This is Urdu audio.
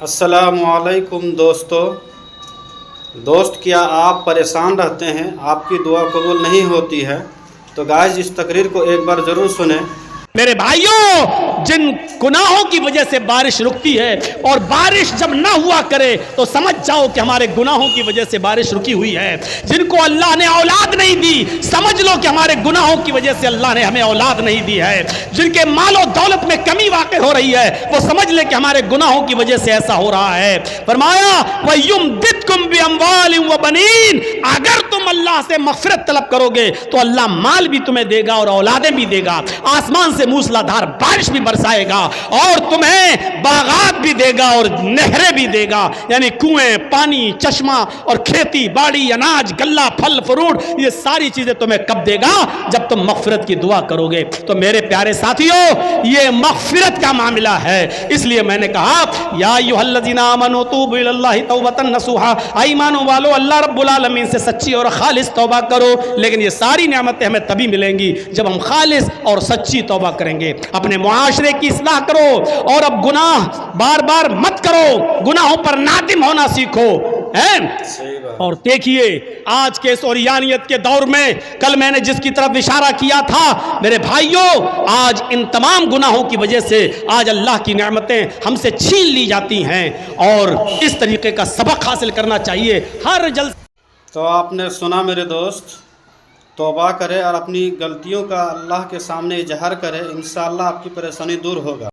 السلام علیکم دوست کیا آپ پریشان رہتے ہیں، آپ کی دعا قبول نہیں ہوتی ہے؟ تو گائز اس تقریر کو ایک بار ضرور سنیں۔ میرے بھائیوں، جن گناہوں کی وجہ سے بارش رکتی ہے اور بارش جب نہ ہوا کرے تو سمجھ جاؤ کہ ہمارے گناہوں کی وجہ سے بارش رکی ہوئی ہے۔ جن کو اللہ نے اولاد نہیں دی، سمجھ لو کہ ہمارے گناہوں کی وجہ سے اللہ نے ہمیں اولاد نہیں دی ہے۔ جن کے مال و دولت میں کمی واقع ہو رہی ہے، وہ سمجھ لے کہ ہمارے گناہوں کی وجہ سے ایسا ہو رہا ہے۔ فرمایا وَيُمْدِدْكُمْ بِأَمْوَالٍ وَبَنِينَ، اگر تم اللہ سے مغفرت طلب کرو گے تو اللہ مال بھی تمہیں دے گا اور اولادیں بھی دے گا، آسمان سے موسلادھار بارش بھی برسائے گا اور تمہیں باغات بھی دے گا اور نہریں بھی دے گا، یعنی کنویں، پانی، چشمہ اور کھیتی باڑی، اناج، غلہ، پھل فروٹ، یہ ساری چیزیں تمہیں کب دے گا؟ جب تم مغفرت کی دعا کرو گے۔ تو میرے پیارے ساتھیوں، یہ مغفرت کا معاملہ ہے، اس لیے میں نے کہا یا ایھا الذین آمنوا توبوا الی اللہ توبۃ نصوحا، ایمانوں والو اللہ رب العالمین سے سچی اور خالص توبہ کرو۔ لیکن یہ ساری نعمتیں ہمیں تبھی ملیں گی جب ہم خالص اور سچی توبہ کریں گے۔ اپنے معاشرے کی اصلاح کرو اور اب گناہ بار بار مت کرو، گناہوں پر نادم ہونا سیکھو۔ اور دیکھیے آج کے اس اوریانیت کے دور میں، کل میں نے جس کی طرف اشارہ کیا تھا میرے بھائیوں، آج ان تمام گناہوں کی وجہ سے آج اللہ کی نعمتیں ہم سے چھین لی جاتی ہیں، اور اس طریقے کا سبق حاصل کرنا چاہیے ہر جلسے۔ تو آپ نے سنا میرے دوست، توبہ کرے اور اپنی غلطیوں کا اللہ کے سامنے اظہار کرے، انشاءاللہ آپ کی پریشانی دور ہوگا۔